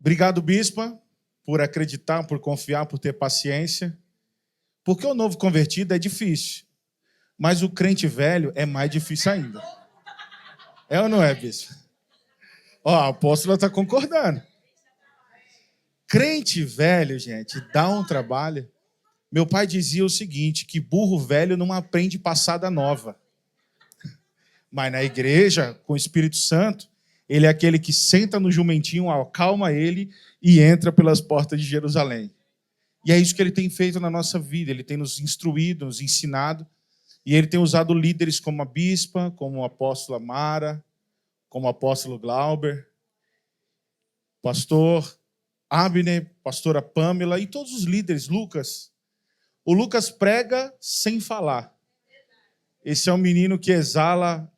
Obrigado, bispa, por acreditar, por confiar, por ter paciência. Porque o novo convertido é difícil, mas o crente velho é mais difícil ainda. É ou não é, bispa? Ó, a apóstola está concordando. Crente velho, gente, dá um trabalho. Meu pai dizia o seguinte, que burro velho não aprende passada nova. Mas na igreja, com o Espírito Santo, ele é aquele que senta no jumentinho, acalma ele e entra pelas portas de Jerusalém. E é isso que ele tem feito na nossa vida. Ele tem nos instruído, nos ensinado. E ele tem usado líderes como a bispa, como a apóstola Mara, como o apóstolo Glauber, pastor Abner, pastora Pamela e todos os líderes. Lucas. O Lucas prega sem falar. Esse é um menino que exala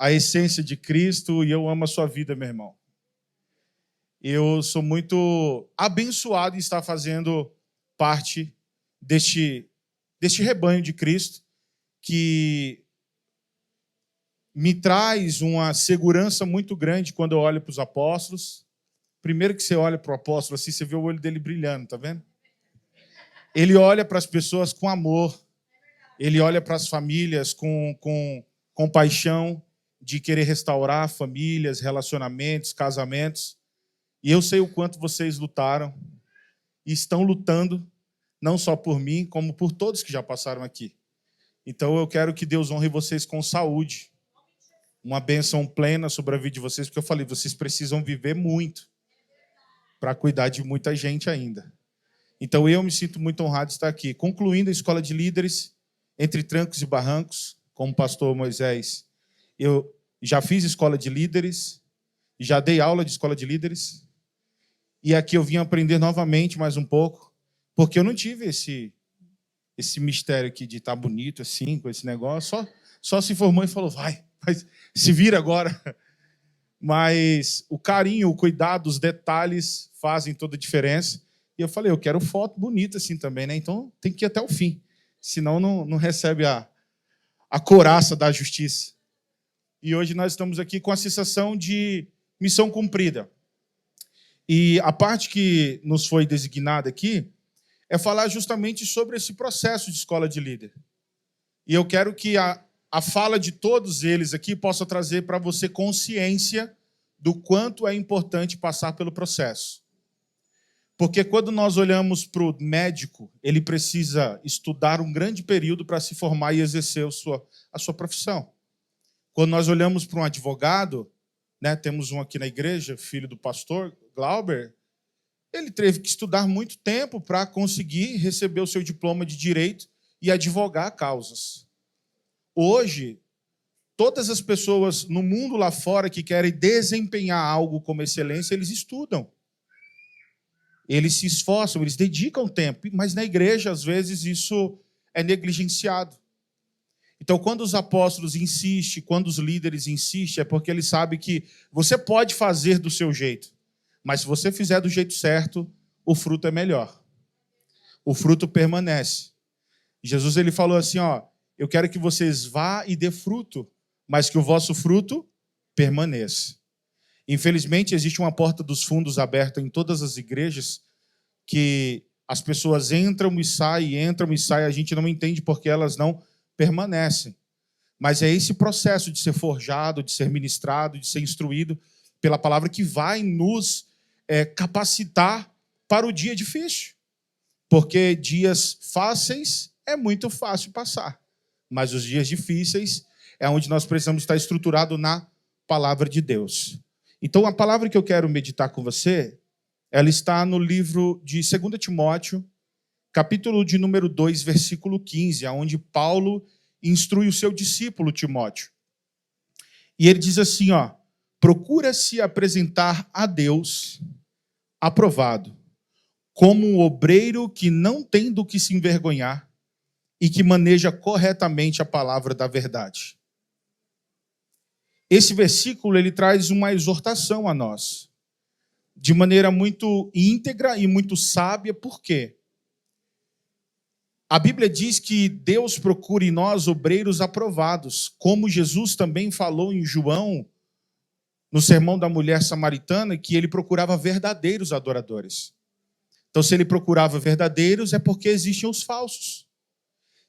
a essência de Cristo e eu amo a sua vida, meu irmão. Eu sou muito abençoado em estar fazendo parte deste rebanho de Cristo que me traz uma segurança muito grande quando eu olho para os apóstolos. Primeiro que você olha para o apóstolo assim, você vê o olho dele brilhando, tá vendo? Ele olha para as pessoas com amor, ele olha para as famílias com compaixão de querer restaurar famílias, relacionamentos, casamentos. E eu sei o quanto vocês lutaram e estão lutando, não só por mim, como por todos que já passaram aqui. Então eu quero que Deus honre vocês com saúde, uma bênção plena sobre a vida de vocês, porque eu falei, vocês precisam viver muito para cuidar de muita gente ainda. Então eu me sinto muito honrado de estar aqui, concluindo a Escola de Líderes, entre trancos e barrancos, como o pastor Moisés. Eu já fiz Escola de Líderes, já dei aula de Escola de Líderes, e aqui eu vim aprender novamente mais um pouco, porque eu não tive esse mistério aqui de estar bonito assim, com esse negócio, só se formou e falou, vai, se vira agora. Mas o carinho, o cuidado, os detalhes fazem toda a diferença. E eu falei, eu quero foto bonita assim também, né? Então tem que ir até o fim, senão não recebe a couraça da justiça. E hoje nós estamos aqui com a sensação de missão cumprida. E a parte que nos foi designada aqui é falar justamente sobre esse processo de escola de líder. E eu quero que a fala de todos eles aqui possa trazer para você consciência do quanto é importante passar pelo processo. Porque quando nós olhamos para o médico, ele precisa estudar um grande período para se formar e exercer a sua profissão. Quando nós olhamos para um advogado, né, temos um aqui na igreja, filho do pastor Glauber, ele teve que estudar muito tempo para conseguir receber o seu diploma de direito e advogar causas. Hoje, todas as pessoas no mundo lá fora que querem desempenhar algo como excelência, eles estudam. Eles se esforçam, eles dedicam tempo, mas na igreja, às vezes, isso é negligenciado. Então, quando os apóstolos insistem, quando os líderes insistem, é porque eles sabem que você pode fazer do seu jeito, mas se você fizer do jeito certo, o fruto é melhor. O fruto permanece. Jesus ele falou assim, ó, eu quero que vocês vá e dê fruto, mas que o vosso fruto permaneça. Infelizmente, existe uma porta dos fundos aberta em todas as igrejas que as pessoas entram e saem, a gente não entende porque elas não permanecem. Mas é esse processo de ser forjado, de ser ministrado, de ser instruído pela palavra que vai nos capacitar para o dia difícil. Porque dias fáceis é muito fácil passar. Mas os dias difíceis é onde nós precisamos estar estruturados na palavra de Deus. Então, a palavra que eu quero meditar com você, ela está no livro de 2 Timóteo, capítulo de número 2, versículo 15, onde Paulo instrui o seu discípulo Timóteo. E ele diz assim, ó, procura se apresentar a Deus aprovado, como um obreiro que não tem do que se envergonhar e que maneja corretamente a palavra da verdade. Esse versículo ele traz uma exortação a nós, de maneira muito íntegra e muito sábia. Por quê? A Bíblia diz que Deus procura em nós obreiros aprovados, como Jesus também falou em João, no sermão da mulher samaritana, que ele procurava verdadeiros adoradores. Então, se ele procurava verdadeiros, é porque existem os falsos.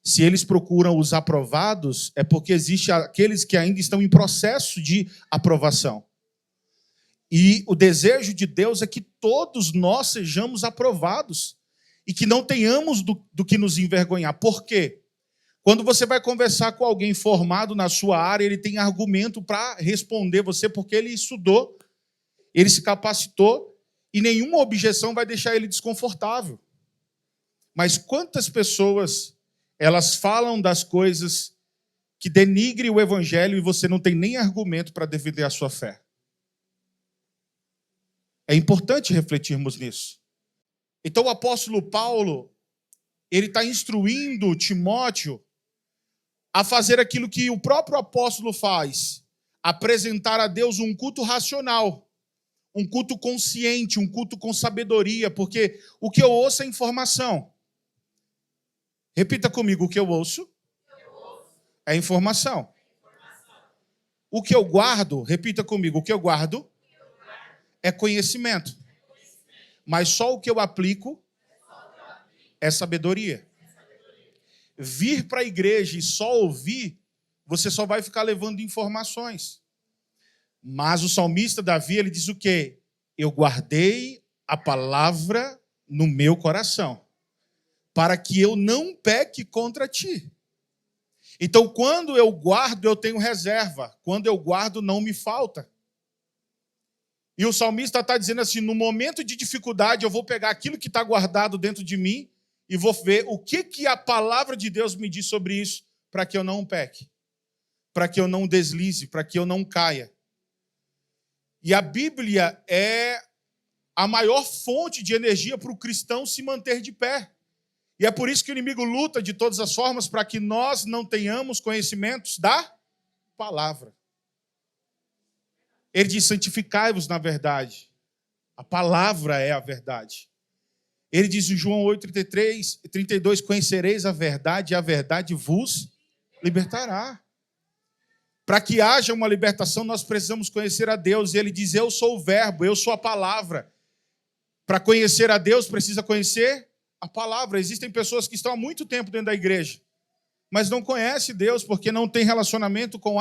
Se eles procuram os aprovados, é porque existem aqueles que ainda estão em processo de aprovação. E o desejo de Deus é que todos nós sejamos aprovados e que não tenhamos do que nos envergonhar. Por quê? Quando você vai conversar com alguém formado na sua área, ele tem argumento para responder você, porque ele estudou, ele se capacitou, e nenhuma objeção vai deixar ele desconfortável. Mas quantas pessoas, elas falam das coisas que denigrem o evangelho e você não tem nem argumento para defender a sua fé? É importante refletirmos nisso. Então o apóstolo Paulo, ele está instruindo Timóteo a fazer aquilo que o próprio apóstolo faz, apresentar a Deus um culto racional, um culto consciente, um culto com sabedoria, porque o que eu ouço é informação. Repita comigo, o que eu ouço é informação. O que eu guardo, repita comigo, o que eu guardo é conhecimento. Mas só o que eu aplico é sabedoria. Vir para a igreja e só ouvir, você só vai ficar levando informações. Mas o salmista Davi, ele diz o quê? Eu guardei a palavra no meu coração, para que eu não peque contra ti. Então, quando eu guardo, eu tenho reserva. Quando eu guardo, não me falta. E o salmista está dizendo assim, no momento de dificuldade, eu vou pegar aquilo que está guardado dentro de mim e vou ver o que a palavra de Deus me diz sobre isso, para que eu não peque, para que eu não deslize, para que eu não caia. E a Bíblia é a maior fonte de energia para o cristão se manter de pé. E é por isso que o inimigo luta de todas as formas para que nós não tenhamos conhecimentos da palavra. Ele diz, santificai-vos na verdade. A palavra é a verdade. Ele diz em João 8, 32, conhecereis a verdade e a verdade vos libertará. Para que haja uma libertação, nós precisamos conhecer a Deus. E ele diz, eu sou o verbo, eu sou a palavra. Para conhecer a Deus, precisa conhecer a palavra. Existem pessoas que estão há muito tempo dentro da igreja, mas não conhecem Deus porque não tem relacionamento com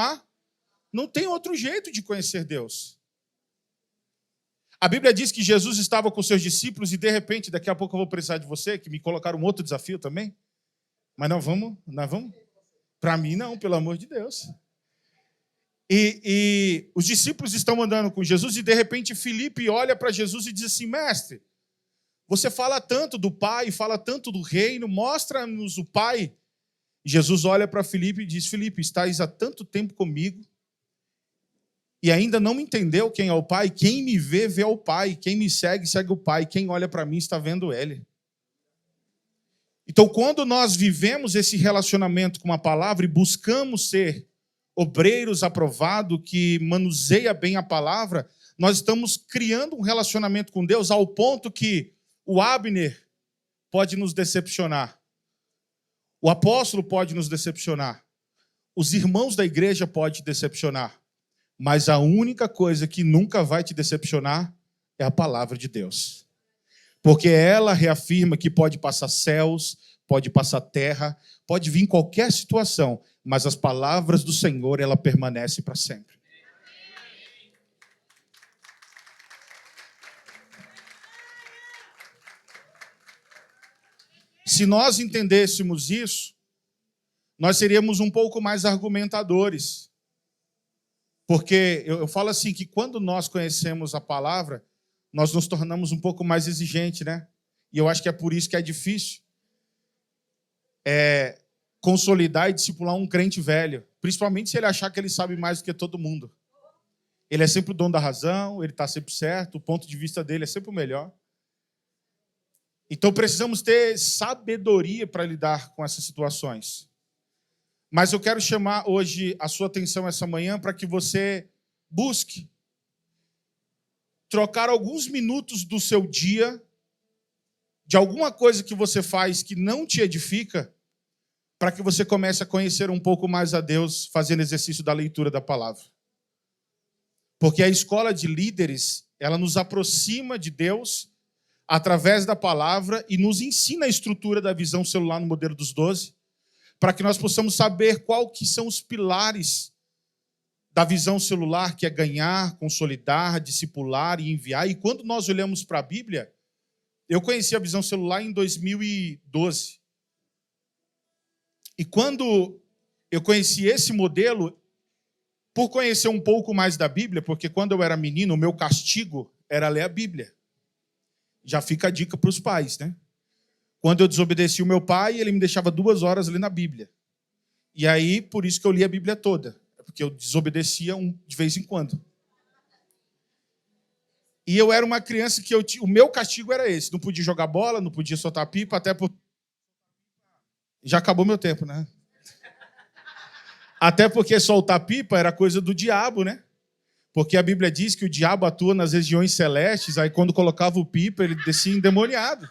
Não tem outro jeito de conhecer Deus. A Bíblia diz que Jesus estava com seus discípulos e, de repente, daqui a pouco eu vou precisar de você, que me colocaram um outro desafio também. Mas nós vamos? Para mim, não, pelo amor de Deus. E os discípulos estão andando com Jesus e, de repente, Filipe olha para Jesus e diz assim, mestre, você fala tanto do Pai, fala tanto do reino, mostra-nos o Pai. E Jesus olha para Filipe e diz, Filipe, estás há tanto tempo comigo e ainda não me entendeu quem é o Pai? Quem me vê, vê o Pai. Quem me segue, segue o Pai. Quem olha para mim está vendo Ele. Então, quando nós vivemos esse relacionamento com a palavra e buscamos ser obreiros aprovados, que manuseia bem a palavra, nós estamos criando um relacionamento com Deus ao ponto que o Abner pode nos decepcionar. O apóstolo pode nos decepcionar. Os irmãos da igreja podem decepcionar. Mas a única coisa que nunca vai te decepcionar é a palavra de Deus. Porque ela reafirma que pode passar céus, pode passar terra, pode vir qualquer situação, mas as palavras do Senhor, ela permanece para sempre. Se nós entendêssemos isso, nós seríamos um pouco mais argumentadores. Porque eu falo assim, que quando nós conhecemos a palavra, nós nos tornamos um pouco mais exigentes, né? E eu acho que é por isso que é difícil consolidar e discipular um crente velho. Principalmente se ele achar que ele sabe mais do que todo mundo. Ele é sempre o dono da razão, ele está sempre certo, o ponto de vista dele é sempre o melhor. Então precisamos ter sabedoria para lidar com essas situações. Mas eu quero chamar hoje a sua atenção essa manhã para que você busque trocar alguns minutos do seu dia, de alguma coisa que você faz que não te edifica, para que você comece a conhecer um pouco mais a Deus, fazendo exercício da leitura da palavra. Porque a escola de líderes, ela nos aproxima de Deus através da palavra e nos ensina a estrutura da visão celular no modelo dos 12, para que nós possamos saber qual que são os pilares da visão celular, que é ganhar, consolidar, discipular e enviar. E quando nós olhamos para a Bíblia, eu conheci a visão celular em 2012. E quando eu conheci esse modelo, por conhecer um pouco mais da Bíblia, porque quando eu era menino, o meu castigo era ler a Bíblia. Já fica a dica para os pais, né? Quando eu desobedeci o meu pai, ele me deixava 2 horas lendo a Bíblia. E aí, por isso que eu li a Bíblia toda. Porque eu desobedecia de vez em quando. E eu era uma criança que o meu castigo era esse. Não podia jogar bola, não podia soltar pipa, até porque... Já acabou meu tempo, né? Até porque soltar pipa era coisa do diabo, né? Porque a Bíblia diz que o diabo atua nas regiões celestes, aí quando colocava o pipa, ele descia endemoniado.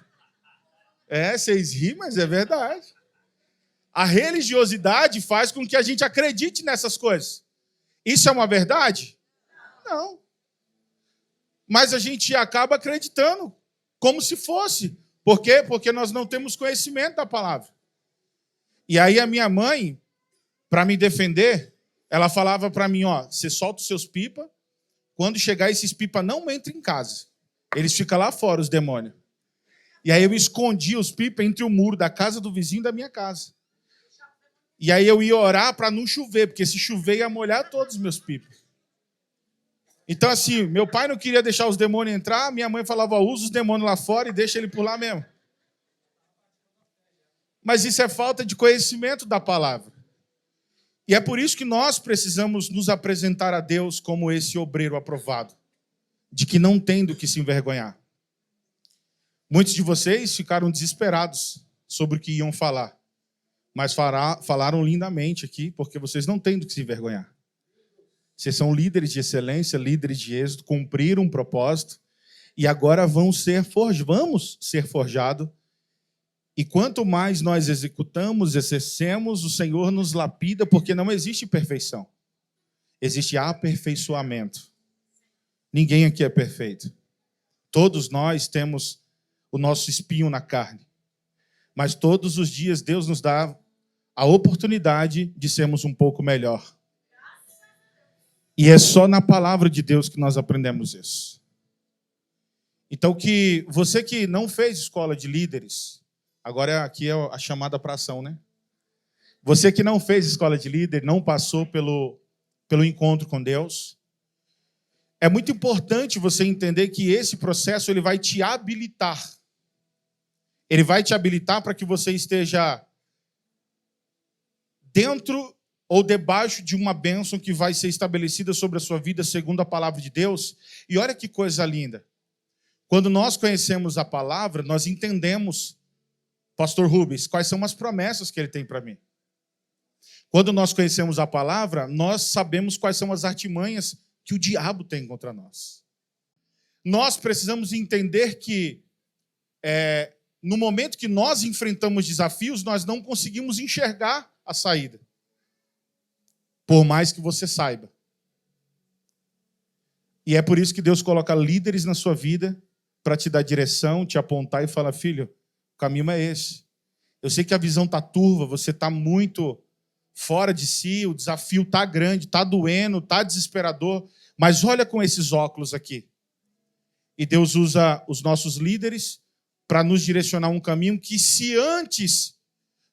Vocês riem, mas é verdade. A religiosidade faz com que a gente acredite nessas coisas. Isso é uma verdade? Não. Mas a gente acaba acreditando, como se fosse. Por quê? Porque nós não temos conhecimento da palavra. E aí a minha mãe, para me defender, ela falava para mim, você solta os seus pipa, quando chegar esses pipa não entram em casa. Eles ficam lá fora, os demônios. E aí eu escondia os pipa entre o muro da casa do vizinho e da minha casa. E aí eu ia orar para não chover, porque se chover ia molhar todos os meus pipas. Então assim, meu pai não queria deixar os demônios entrar, minha mãe falava, usa os demônios lá fora e deixa ele por lá mesmo. Mas isso é falta de conhecimento da palavra. E é por isso que nós precisamos nos apresentar a Deus como esse obreiro aprovado, de que não tem do que se envergonhar. Muitos de vocês ficaram desesperados sobre o que iam falar, mas falaram lindamente aqui, porque vocês não têm do que se envergonhar. Vocês são líderes de excelência, líderes de êxito, cumpriram um propósito, e agora vamos ser forjados. E quanto mais nós executamos, exercemos, o Senhor nos lapida, porque não existe perfeição. Existe aperfeiçoamento. Ninguém aqui é perfeito. Todos nós temos o nosso espinho na carne. Mas todos os dias Deus nos dá a oportunidade de sermos um pouco melhor. E é só na palavra de Deus que nós aprendemos isso. Então, que você que não fez escola de líderes, agora aqui é a chamada para ação, né? Você que não fez escola de líder, não passou pelo encontro com Deus, é muito importante você entender que esse processo ele vai te habilitar. Ele vai te habilitar para que você esteja dentro ou debaixo de uma bênção que vai ser estabelecida sobre a sua vida segundo a palavra de Deus. E olha que coisa linda. Quando nós conhecemos a palavra, nós entendemos, Pastor Rubens, quais são as promessas que ele tem para mim. Quando nós conhecemos a palavra, nós sabemos quais são as artimanhas que o diabo tem contra nós. Nós precisamos entender que no momento que nós enfrentamos desafios, nós não conseguimos enxergar a saída. Por mais que você saiba. E é por isso que Deus coloca líderes na sua vida para te dar direção, te apontar e falar, filho, o caminho é esse. Eu sei que a visão está turva, você está muito fora de si, o desafio está grande, está doendo, está desesperador, mas olha com esses óculos aqui. E Deus usa os nossos líderes para nos direcionar um caminho que, se antes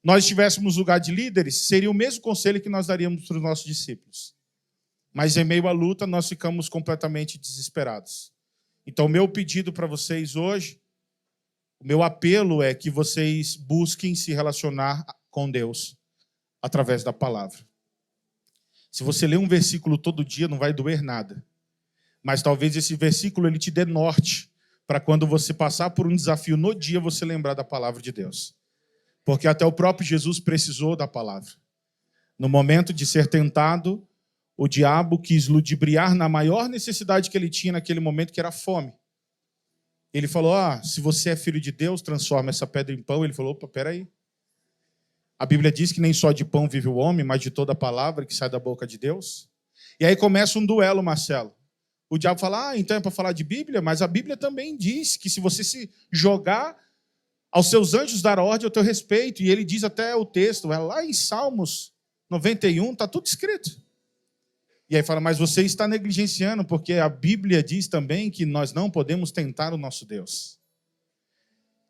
nós estivéssemos no lugar de líderes, seria o mesmo conselho que nós daríamos para os nossos discípulos. Mas em meio à luta, nós ficamos completamente desesperados. Então, o meu pedido para vocês hoje, o meu apelo é que vocês busquem se relacionar com Deus através da palavra. Se você ler um versículo todo dia, não vai doer nada. Mas talvez esse versículo ele te dê norte para quando você passar por um desafio no dia, você lembrar da palavra de Deus. Porque até o próprio Jesus precisou da palavra. No momento de ser tentado, o diabo quis ludibriar na maior necessidade que ele tinha naquele momento, que era a fome. Ele falou, se você é filho de Deus, transforma essa pedra em pão. Ele falou, opa, peraí. A Bíblia diz que nem só de pão vive o homem, mas de toda a palavra que sai da boca de Deus. E aí começa um duelo, Marcelo. O diabo fala, então é para falar de Bíblia, mas a Bíblia também diz que se você se jogar, aos seus anjos dar ordem ao teu respeito. E ele diz até o texto, é lá em Salmos 91, está tudo escrito. E aí fala, mas você está negligenciando, porque a Bíblia diz também que nós não podemos tentar o nosso Deus.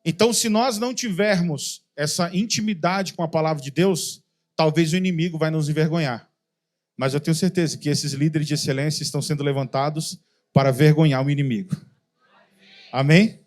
Então, se nós não tivermos essa intimidade com a palavra de Deus, talvez o inimigo vai nos envergonhar. Mas eu tenho certeza que esses líderes de excelência estão sendo levantados para vergonhar o inimigo. Amém?